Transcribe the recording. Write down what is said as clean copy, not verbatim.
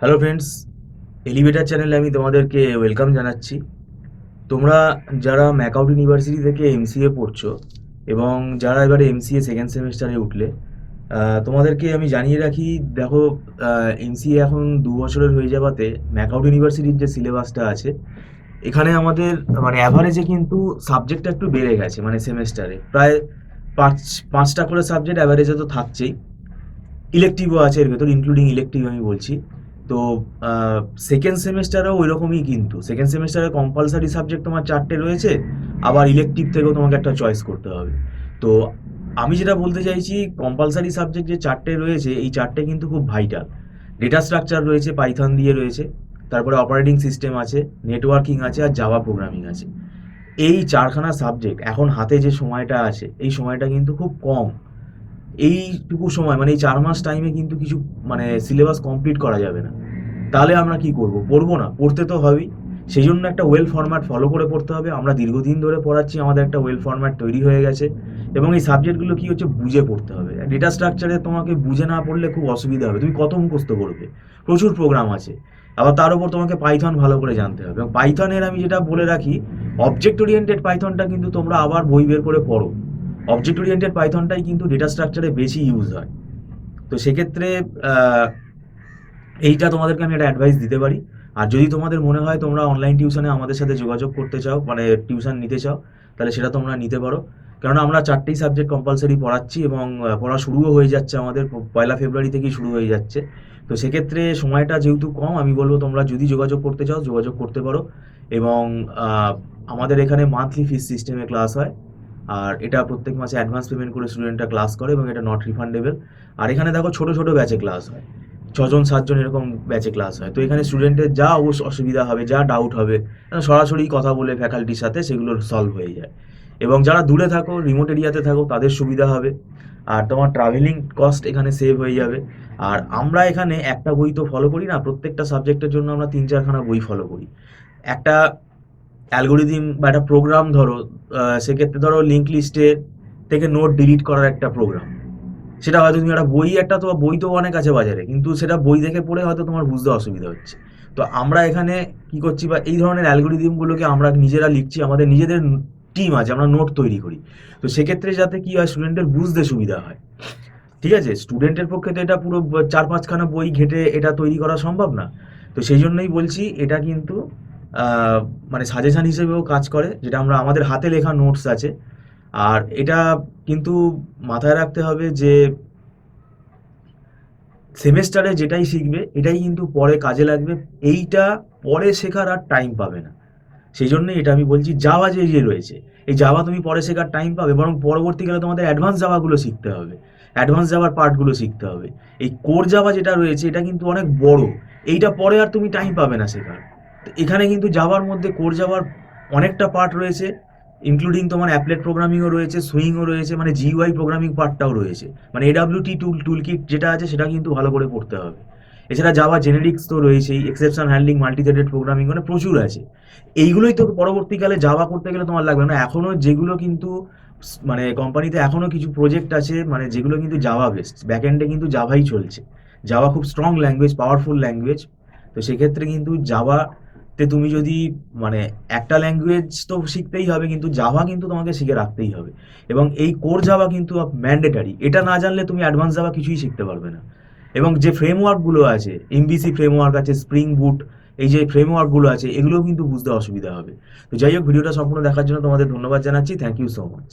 Hello friends, elevator চ্যানেলে আমি তোমাদেরকে ওয়েলকাম জানাচ্ছি। তোমরা যারা ম্যাকআউট ইউনিভার্সিটি থেকে এমসিএ পড়ছো এবং যারা এবারে এমসিএ সেকেন্ড সেমিস্টারে উঠলে, তোমাদেরকে আমি জানিয়ে রাখি। দেখো, এমসিএ এখন 2 বছরের হয়ে যাওয়াতে ম্যাকআউট ইউনিভার্সিটির যে সিলেবাসটা আছে, এখানে আমাদের মানে অ্যাভারেজে কিন্তু সাবজেক্টটা একটু বেড়ে গেছে। মানে সেমেস্টারে প্রায় পাঁচ পাঁচটা করে সাবজেক্ট অ্যাভারেজে তো থাকছেই, ইলেকটিভও আছে এর ভেতর, ইনক্লুডিং ইলেকটিভ আমি বলছি। তো সেকেন্ড সেমেস্টারেও ওই রকমই, কিন্তু সেকেন্ড সেমেস্টারে কম্পালসারি সাবজেক্ট তোমার 4টে রয়েছে, আবার ইলেকটিভ থেকেও তোমাকে একটা চয়েস করতে হবে। তো আমি যেটা বলতে চাইছি, কম্পালসারি সাবজেক্ট যে 4টে রয়েছে, এই 4টে কিন্তু খুব ভাইটাল। ডেটা স্ট্রাকচার রয়েছে, পাইথন দিয়ে রয়েছে, তারপরে অপারেটিং সিস্টেম আছে, নেটওয়ার্কিং আছে, আর জাভা প্রোগ্রামিং আছে। এই 4খানা সাবজেক্ট এখন হাতে যে সময়টা আছে, এই সময়টা কিন্তু খুব কম। এইটুকু সময় মানে এই 4 মাস টাইমে কিন্তু কিছু মানে সিলেবাস কমপ্লিট করা যাবে না। তাহলে আমরা কি করব? পড়বো না? পড়তে তো হবেই। সেই জন্য একটা ওয়েল ফরম্যাট ফলো করে পড়তে হবে। আমরা দীর্ঘদিন ধরে পড়াচ্ছি, আমাদের একটা ওয়েল ফরম্যাট তৈরি হয়ে গেছে। এবং এই সাবজেক্টগুলো কি হচ্ছে, বুঝে পড়তে হবে। ডেটা স্ট্রাকচারে তোমাকে বুঝে না পড়লে খুব অসুবিধা হবে। তুমি কত মুখস্থ করবে? প্রচুর প্রোগ্রাম আছে। আবার তার উপর তোমাকে পাইথন ভালো করে জানতে হবে। এবং পাইথনের আমি যেটা বলে রাখি, অবজেক্ট ওরিয়েন্টেড পাইথনটা কিন্তু তোমরা আবার বই বের করে পড়ো। অবজেক্ট ওরিয়েন্টেড পাইথনটাই কিন্তু ডেটা স্ট্রাকচারে বেশি ইউজ হয়। তো সেক্ষেত্রে আহ, এইটা তোমাদেরকে আমি একটা অ্যাডভাইস দিতে পারি। আর যদি তোমাদের মনে হয় তোমরা অনলাইন টিউশনে আমাদের সাথে যোগাযোগ করতে চাও, মানে টিউশন নিতে চাও, তাহলে সেটা তোমরা নিতে পারো। কেননা আমরা 4টেই সাবজেক্ট কম্পালসারি পড়াচ্ছি এবং পড়া শুরুও হয়ে যাচ্ছে, আমাদের 1 ফেব্রুয়ারি থেকেই শুরু হয়ে যাচ্ছে। তো সেক্ষেত্রে সময়টা যেহেতু কম, আমি বলবো তোমরা যদি যোগাযোগ করতে চাও যোগাযোগ করতে পারো। এবং আহ, আমাদের এখানে মান্থলি ফিস সিস্টেমে ক্লাস হয়। আর এটা প্রত্যেক মাসে অ্যাডভান্স পেমেন্ট করে স্টুডেন্টরা ক্লাস করে এবং এটা নট রিফান্ডেবল। আর এখানে দেখো, ছোট ছোট ব্যাচে ক্লাস হয়, 6 জন 7 জন এরকম ব্যাচে ক্লাস হয়। তো এখানে স্টুডেন্টের যা অসুবিধা হবে, যা ডাউট হবে, সরাসরি কথা বলে ফ্যাকাল্টির সাথে সেগুলো সলভ হয়ে যায়। এবং যারা দূরে থাকো, রিমোট এরিয়াতে থাকো, তাদের সুবিধা হবে। আর তোমার ট্রাভেলিং কস্ট এখানে সেভ হয়ে যাবে। আর আমরা এখানে একটা বই তো ফলো করি না, প্রত্যেকটা সাবজেক্টের জন্য আমরা 3-4খানা বই ফলো করি। একটা অ্যালগোরিদিম বা একটা প্রোগ্রাম ধরো, সেক্ষেত্রে ধরো লিঙ্ক লিস্টে থেকে নোট ডিলিট করার একটা প্রোগ্রাম, সেটা হয়তো তুমি একটা বই, একটা তো বই তো অনেক আছে বাজারে, কিন্তু সেটা বই দেখে পড়ে হয়তো তোমার বুঝতে অসুবিধা হচ্ছে। তো আমরা এখানে কি করছি, বা এই ধরনের অ্যালগোরিদমগুলোকে আমরা নিজেরা লিখছি, আমাদের নিজেদের টিম আছে, আমরা নোট তৈরি করি। তো সেক্ষেত্রে যাতে কি হয়, স্টুডেন্টের বুঝতে সুবিধা হয়। ঠিক আছে, স্টুডেন্টের পক্ষে তো এটা পুরো 4-5খানা বই ঘেটে এটা তৈরি করা সম্ভব না। তো সেই জন্যই বলছি, এটা কিন্তু আহ, মানে সাজেশন হিসেবেও কাজ করে, যেটা আমরা আমাদের হাতে লেখা নোটস আছে। আর এটা কিন্তু মাথায় রাখতে হবে যে সেমেস্টারে যেটাই শিখবে এটাই কিন্তু পরে কাজে লাগবে। এইটা পরে শেখার আর টাইম পাবে না। সেই জন্যই এটা আমি বলছি, জাভা যে যে রয়েছে, এই জাভা তুমি পরে শেখার টাইম পাবে, বরং পরবর্তীকালে তোমাদের অ্যাডভান্স জাভাগুলো শিখতে হবে, অ্যাডভান্স জাভার পার্টগুলো শিখতে হবে। এই কোর জাভা যেটা রয়েছে, এটা কিন্তু অনেক বড়। এইটা পরে আর তুমি টাইম পাবে না শেখার। তো এখানে কিন্তু জাভার মধ্যে কোর জাভার অনেকটা পার্ট রয়েছে, ইনক্লুডিং তোমার অ্যাপলেট প্রোগ্রামিংও রয়েছে, সুইংও রয়েছে, মানে জিইউআই প্রোগ্রামিং পার্টটাও রয়েছে। মানে এডাব্লিউটি টুলকিট যেটা আছে, সেটা কিন্তু ভালো করে পড়তে হবে। এছাড়া জাভা জেনেরিক্স তো রয়েছেই, এক্সেপশন হ্যান্ডলিং, মাল্টিথ্রেডেড প্রোগ্রামিং, মানে প্রচুর আছে। এইগুলোই তো পরবর্তীকালে জাভা করতে গেলে তোমার লাগবে না। এখনো যেগুলো কিন্তু মানে কোম্পানিতে এখনো কিছু প্রজেক্ট আছে, মানে যেগুলো কিন্তু জাভা বেসড, ব্যাকএন্ডে কিন্তু জাভাই চলছে। জাভা খুব স্ট্রং ল্যাঙ্গুয়েজ, পাওয়ারফুল ল্যাঙ্গুয়েজ। তো সেক্ষেত্রে কিন্তু জাভাতে তুমি যদি মানে একটা ল্যাঙ্গুয়েজ তো শিখতেই হবে, কিন্তু জাভা কিন্তু তোমাকে শিখে রাখতেই হবে। এবং এই কোর জাভা কিন্তু ম্যান্ডেটারি, এটা না জানলে তুমি অ্যাডভান্স জাভা কিছুই শিখতে পারবে না। এবং যে ফ্রেমওয়ার্কগুলো আছে, এমভিসি ফ্রেমওয়ার্ক আছে, স্প্রিং বুট, এই যে ফ্রেমওয়ার্কগুলো আছে, এগুলোও কিন্তু বুঝতে অসুবিধা হবে। তো যাই হোক, ভিডিওটা সম্পূর্ণ দেখার জন্য তোমাদের ধন্যবাদ জানাচ্ছি। Thank you so much.